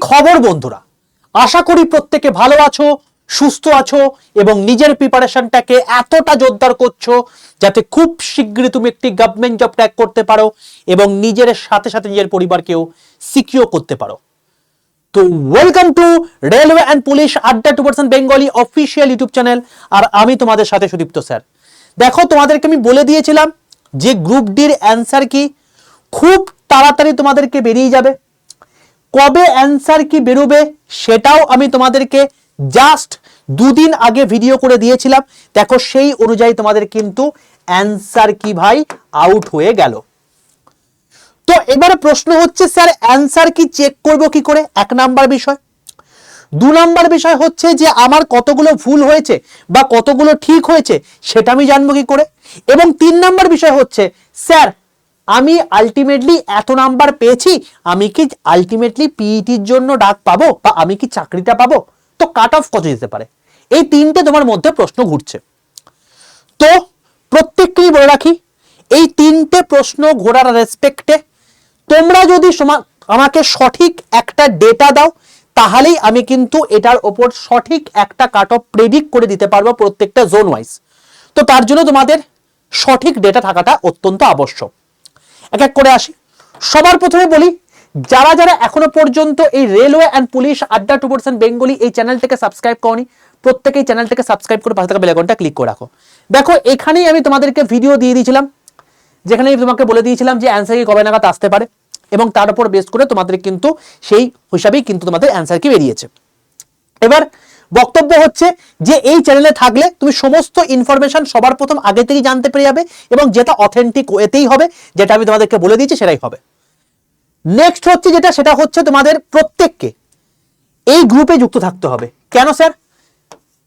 খবর বন্ধুরা, আশা করি প্রত্যেকে ভালো আছো, সুস্থ আছো এবং নিজের প্রিপারেশনটাকে এতটা জোরদার করছো যাতে খুব শীঘ্রই তুমি একটি গভর্নমেন্ট জব ক্র্যাক করতে পারো এবং নিজের সাথে সাথে নিজের পরিবারকেও সিকিউর করতে পারো। তো welcome to railway and police আড্ডা 2% বেঙ্গলি অফিসিয়াল ইউটিউব চ্যানেল। আর আমি তোমাদের সাথে সুদীপ্ত স্যার। দেখো, তোমাদেরকে আমি বলে দিয়েছিলাম যে গ্রুপ ডির অ্যান্সার কি খুব তাড়াতাড়ি তোমাদেরকে বেরিয়ে যাবে। কবে অ্যান্সার কি বেরোবে সেটাও আমি তোমাদেরকে জাস্ট দুদিন আগে ভিডিও করে দিয়েছিলাম। দেখো, সেই অনুযায়ী তোমাদের কিন্তু অ্যান্সার কি ভাই আউট হয়ে গেল। তো এবারে প্রশ্ন হচ্ছে, স্যার অ্যান্সার কি চেক করব কি করে? এক নাম্বার বিষয়। দু নাম্বার বিষয় হচ্ছে যে আমার কতগুলো ভুল হয়েছে বা কতগুলো ঠিক হয়েছে সেটা আমি জানবো কি করে। এবং তিন নাম্বার বিষয় হচ্ছে, স্যার আমি আলটিমেটলি এত নাম্বার পেয়েছি, আমি কি আলটিমেটলি পিইটির জন্য ডাক পাবো বা আমি কি চাকরিটা পাবো? তো কাট অফ কত যেতে পারে? এই তিনটে তোমার মধ্যে প্রশ্ন ঘুরছে। তো প্রত্যেককেই বলে রাখি, এই তিনটে প্রশ্ন ঘোরার রেসপেক্টে তোমরা যদি আমাকে সঠিক একটা ডেটা দাও, তাহলেই আমি কিন্তু এটার ওপর সঠিক একটা কাট অফ প্রেডিক্ট করে দিতে পারবো প্রত্যেকটা জোন ওয়াইজ। তো তার জন্য তোমাদের সঠিক ডেটা থাকাটা অত্যন্ত আবশ্যক। এক এক করে আসি। সবার প্রথমে বলি, যারা যারা এখনো পর্যন্ত এই রেলওয়ে অ্যান্ড পুলিশ আড্ডা 2% বেঙ্গলি এই চ্যানেলটাকে সাবস্ক্রাইব করনি, প্রত্যেকেই চ্যানেলটাকে সাবস্ক্রাইব করে পাশে থাকা বেল আইকনটা ক্লিক করে রাখো। দেখো, এখানেই আমি তোমাদেরকে ভিডিও দিয়ে দিয়েছিলাম, যেখানে আমি তোমাকে বলে দিয়েছিলাম যে অ্যান্সার কি কবে নাগাদ আসতে পারে এবং তার উপর বেস করে তোমাদের কিন্তু সেই হিসাবেই কিন্তু তোমাদের অ্যান্সার কি বেরিয়েছে। এবার বক্তব্য হচ্ছে যে এই চ্যানেলে থাকলে তুমি সমস্ত ইনফরমেশন সবার প্রথম আগে থেকেই জানতে পেরে যাবে এবং যেটা অথেন্টিক ওয়েতেই হবে, যেটা আমি তোমাদেরকে বলে দিয়েছি সেটাই হবে। নেক্সট হচ্ছে যেটা, সেটা হচ্ছে তোমাদের প্রত্যেককে এই গ্রুপে যুক্ত থাকতে হবে। কেন স্যার?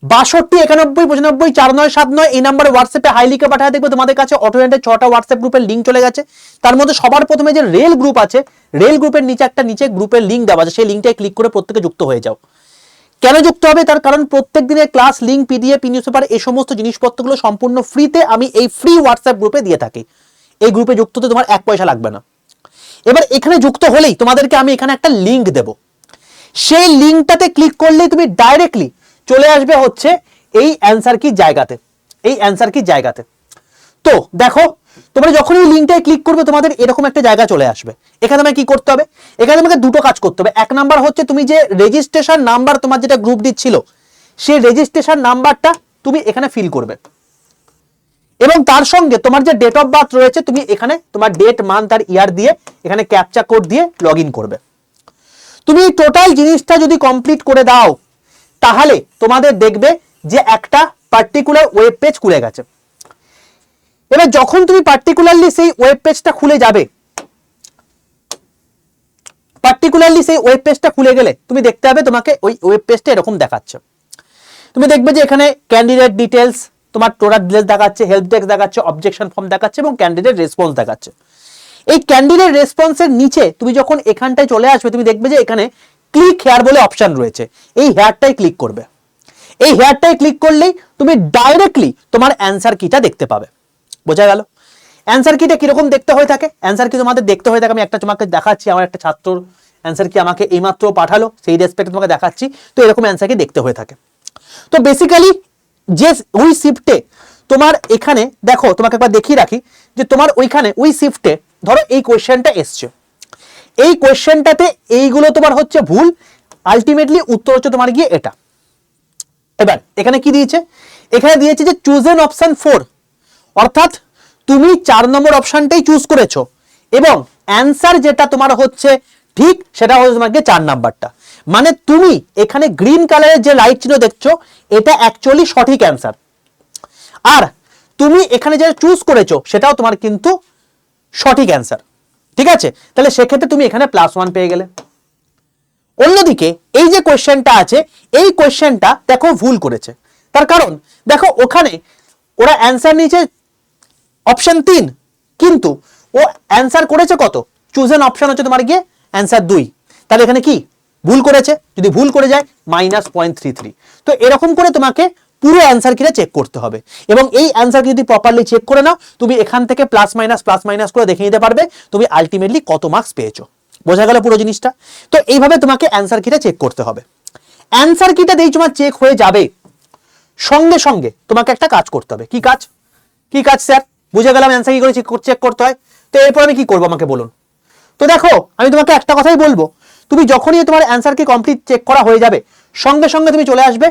62 91 95 4979 এই নাম্বারে হোয়াটসঅ্যাপে হাই লিখে পাঠায় দেখবে তোমাদের কাছে অটোমেটিক 6টা হোয়াটসঅ্যাপ গ্রুপের লিঙ্ক চলে গেছে। তার মধ্যে সবার প্রথমে যে রেল গ্রুপ আছে, রেল গ্রুপের নিচে একটা গ্রুপের লিঙ্ক দেওয়া আছে, সেই লিঙ্কটায় ক্লিক করে প্রত্যেকে যুক্ত হয়ে যাও। কেন যুক্ত হবে? তার কারণ প্রত্যেক দিনের class link, PDF, news paper এই সমস্ত জিনিসপত্রগুলো সম্পূর্ণ ফ্রিতে আমি এই ফ্রি হোয়াটসঅ্যাপ গ্রুপে দিয়ে থাকি। এই গ্রুপে যুক্ত হতে তোমার 1 পয়সা লাগবে না। এবার এখানে যুক্ত হলেই তোমাদেরকে আমি এখানে একটা লিঙ্ক দেব, সেই লিঙ্কটাতে ক্লিক করলেই তুমি ডাইরেক্টলি চলে আসবে হচ্ছে এই অ্যান্সার কি জায়গাতে। এই অ্যান্সার কি জায়গাতে তো দেখো, তোমরা যখন এই লিঙ্কটায় ক্লিক করবে তোমাদের এরকম একটা জায়গা চলে আসবে। এখানে তোমাকে কি করতে হবে? এখানে তোমাকে দুটো কাজ করতে হবে। এক নাম্বার হচ্ছে, তুমি যে রেজিস্ট্রেশন নাম্বার তোমার যেটা গ্রুপ দিচ্ছিল, সেই রেজিস্ট্রেশন নাম্বারটা তুমি এখানে ফিল করবে এবং তার সঙ্গে তোমার যে ডেট অফ বার্থ রয়েছে, তুমি এখানে তোমার ডেট, মান্থ আর ইয়ার দিয়ে এখানে ক্যাপচা কোড দিয়ে লগ ইন করবে। তুমি এই টোটাল জিনিসটা যদি কমপ্লিট করে দাও, তাহলে তোমাদের দেখবে যে একটা পার্টিকুলার ওয়েব পেজ খুলে গেছে। এবার যখন তুমি পার্টিকুলারলি সেই ওয়েব পেজটা খুলে যাবে, পার্টিকুলারলি সেই ওয়েব পেজটা খুলে গেলে তুমি দেখতে পাবে তোমাকে ওই ওয়েব পেজটা এরকম দেখাচ্ছে। তুমি দেখবে যে এখানে ক্যান্ডিডেট ডিটেলস, তোমার টোটাল ডিটেলস দেখাচ্ছে, হেল্প ডেস্ক দেখাচ্ছে, অবজেকশন ফর্ম দেখাচ্ছে এবং ক্যান্ডিডেট রেসপন্স দেখাচ্ছে। এই ক্যান্ডিডেট রেসপন্সের নিচে তুমি যখন এখানটায় চলে আসবে, তুমি দেখবে যে এখানে ক্লিক হেয়ার বলে অপশন রয়েছে। এই হেয়ারটাই ক্লিক করবে। এই হেয়ারটাই ক্লিক করলেই তুমি ডাইরেক্টলি তোমার অ্যান্সার কিটা দেখতে পাবে। বোঝা গেল? অ্যান্সার কিটা কিরকম দেখতে হয়ে থাকে? অ্যান্সার কি তোমাদের দেখতে হয়ে থাকে, আমি একটা তোমাকে দেখাচ্ছি। আমার একটা ছাত্রর অ্যান্সার কি আমাকে এইমাত্র পাঠালো, সেই রেসপেক্টে তোমাকে দেখাচ্ছি। তো এরকম অ্যান্সার কি দেখতে হয়ে থাকে। তো বেসিক্যালি যে ওই শিফটে তোমার এখানে দেখো, তোমাকে একবার দেখিয়ে রাখি যে তোমার ওইখানে ওই শিফটে ধরো এই কোয়েশ্চেনটা এসছে, এই কোয়েশ্চেনটাতে এইগুলো তোমার হচ্ছে ভুল, আলটিমেটলি উত্তর হচ্ছে তোমার গিয়ে এটা। এবার এখানে কি দিয়েছে? এখানে দিয়েছে যে চুজেন অপশন 4, অর্থাৎ তুমি 4 নম্বর অপশনটাই চুজ করেছো এবং অ্যান্সার যেটা তোমার হচ্ছে ঠিক, সেটা হচ্ছে তোমাকে 4 নাম্বারটা। মানে তুমি এখানে গ্রিন কালারের যে লাইট চিহ্ন দেখছো, এটা অ্যাকচুয়ালি সঠিক অ্যান্সার। আর তুমি এখানে যেটা চুজ করেছো সেটাও তোমার কিন্তু সঠিক অ্যান্সার। ঠিক আছে? তাহলে সেক্ষেত্রে তুমি এখানে +1 পেয়ে গেলে। অন্যদিকে এই যে কোয়েশ্চেনটা আছে, এই কোয়েশ্চেনটা দেখো ভুল করেছে। তার কারণ দেখো, ওখানে ওরা অ্যান্সার নিয়েছে অপশন 3, কিন্তু ও অ্যান্সার করেছে কত? চুজেন অপশন হচ্ছে তোমার গিয়ে অ্যান্সার 2। তাহলে এখানে কি ভুল করেছে? যদি ভুল করে যায় -0.33। তো এরকম করে তোমাকে পুরো অ্যান্সার কিটা চেক করতে হবে এবং এই অ্যান্সার যদি প্রপারলি চেক করে নাও, তুমি এখান থেকে প্লাস মাইনাস করে দেখে নিতে পারবে তুমি আলটিমেটলি কত মার্কস পেয়েছো। বোঝা গেল পুরো জিনিসটা? তো এইভাবে তোমাকে অ্যান্সার কিটা চেক করতে হবে। অ্যান্সার কিটা দিয়ে তোমার চেক হয়ে যাবে, সঙ্গে সঙ্গে তোমাকে একটা কাজ করতে হবে। কি কাজ? কি কাজ স্যার? বুঝে গেলাম অ্যান্সার কি করে চেক করতে হয়, তো এরপর আমি কি করবো আমাকে বলুন। তো দেখো, আমি তোমাকে একটা কথাই বলবো, তুমি যখনই তোমার অ্যান্সার কি কমপ্লিট চেক করা হয়ে যাবে, সঙ্গে সঙ্গে তুমি চলে আসবে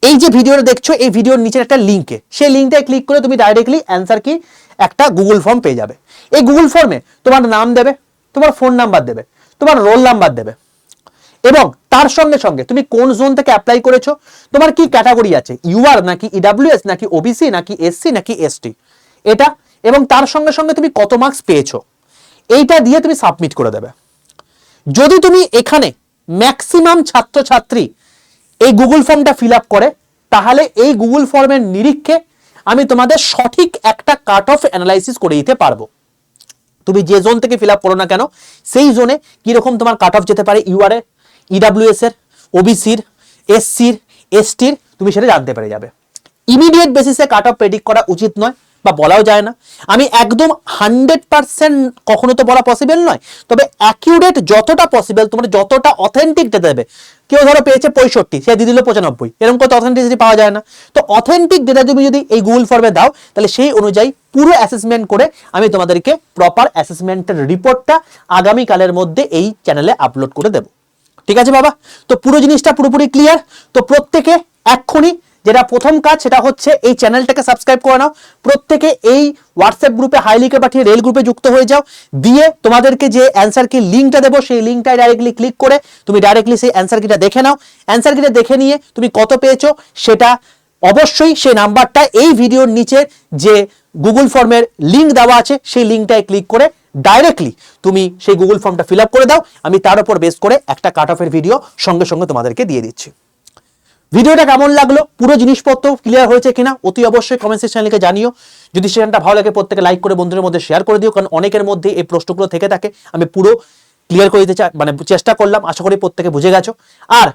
এই যে ভিডিওটা দেখছো, এই ভিডিওর নিচের একটা লিঙ্কে, সেই লিঙ্কটায় ক্লিক করে তুমি ডাইরেক্টলি অ্যান্সার কি একটা গুগল ফর্ম পেয়ে যাবে। এই গুগল ফর্মে তোমার নাম দেবে, তোমার ফোন নাম্বার দেবে, তোমার রোল নাম্বার দেবে, এবং তার সঙ্গে সঙ্গে তুমি কোন জোন থেকে অ্যাপ্লাই করেছো, তোমার কি ক্যাটাগরি আছে, ইউআর নাকি ইডাব্লিউএস নাকি ওবিসি নাকি এসসি নাকি এসটি, এটা, এবং তার সঙ্গে সঙ্গে তুমি কত মার্কস পেয়েছো, এইটা দিয়ে তুমি সাবমিট করে দেবে। যদি তুমি এখানে ম্যাক্সিমাম ছাত্রছাত্রী এই গুগল ফর্মটা ফিল আপ করে, তাহলে এই গুগল ফর্মের নিরীক্ষে আমি তোমাদের সঠিক একটা কাট অফ অ্যানালাইসিস করে দিতে পারবো। তুমি যে জোন থেকে ফিল আপ করো না কেন, সেই জোনে কিরকম তোমার কাট অফ যেতে পারে, ইউআর এর, ইডাব্লিউএস এর, ওবিসির, এসসির, এসটির, তুমি সেটা জানতে পেরে যাবে। ইমিডিয়েট বেসিসে কাট অফ প্রেডিক্ট করা উচিত নয়, বা বলাও যায় না। আমি একদম 100% কখনো তো বলা পসিবল নয়, তবে অ্যাকিউরেট যতটা পসিবল, তোমার যতটা অথেন্টিক ডেটা দেবে। কেউ ধরো পেয়েছে 65, সে দিয়ে দিল 95, এরকম কত অথেন্টিসিটি পাওয়া যায় না। তো অথেন্টিক ডেটা তুমি যদি এই গুগল ফর্মে দাও, তাহলে সেই অনুযায়ী পুরো অ্যাসেসমেন্ট করে আমি তোমাদেরকে প্রপার অ্যাসেসমেন্টের রিপোর্টটা আগামীকালের মধ্যে এই চ্যানেলে আপলোড করে দেবো। ঠিক আছে বাবা? তো পুরো জিনিসটা পুরোপুরি ক্লিয়ার। তো প্রত্যেকে এক্ষুনি যেটা প্রথম কাজ, সেটা হচ্ছে এই চ্যানেলটাকে সাবস্ক্রাইব করে নাও। প্রত্যেকে এই হোয়াটসঅ্যাপ গ্রুপে হাই লিখে পাঠিয়ে রেল গ্রুপে যুক্ত হয়ে যাও। দিয়ে তোমাদেরকে যে অ্যান্সার কি লিঙ্কটা দেবো, সেই লিঙ্কটায় ডাইরেক্টলি ক্লিক করে তুমি ডাইরেক্টলি সেই অ্যান্সার কিটা দেখে নাও। অ্যান্সার কিটা দেখে নিয়ে তুমি কত পেয়েছো সেটা অবশ্যই সেই নাম্বারটা এই ভিডিওর নিচে যে গুগল ফর্মের লিঙ্ক দেওয়া আছে, সেই লিঙ্কটায় ক্লিক করে ডাইরেক্টলি তুমি সেই গুগল ফর্মটা ফিল আপ করে দাও। আমি তার উপর বেস করে একটা কাট অফের ভিডিও সঙ্গে সঙ্গে তোমাদেরকে দিয়ে দিচ্ছি। ভিডিওটা কেমন লাগলো, পুরো জিনিসপত্র ক্লিয়ার হয়েছে কিনা, অতি অবশ্যই কমেন্ট সেকশনে লিখে জানিও। যদি সেখানটা ভালো লাগে, প্রত্যেকে লাইক করে বন্ধুদের মধ্যে শেয়ার করে দিও, কারণ অনেকের মধ্যে এই প্রশ্নগুলো থেকে থাকে। আমি পুরো ক্লিয়ার করে দিতে মানে চেষ্টা করলাম, আশা করি প্রত্যেকে বুঝে গেছো। আর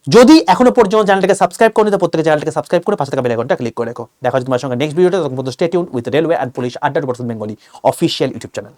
যদি এখনো পর্যন্ত চ্যানেলটাকে সাবস্ক্রাইব করনি, তো প্রত্যেকে চ্যানেলটাকে সাবস্ক্রাইব করে পাশে থাকা বেল আইকনটা ক্লিক করে রেখো। দেখা হচ্ছে তোমার সঙ্গে নেক্সট ভিডিওতে। তখন stay tune with railway and police আড্ডা % বেঙ্গলি অফিসিয়াল ইউটিউব চ্যানেল।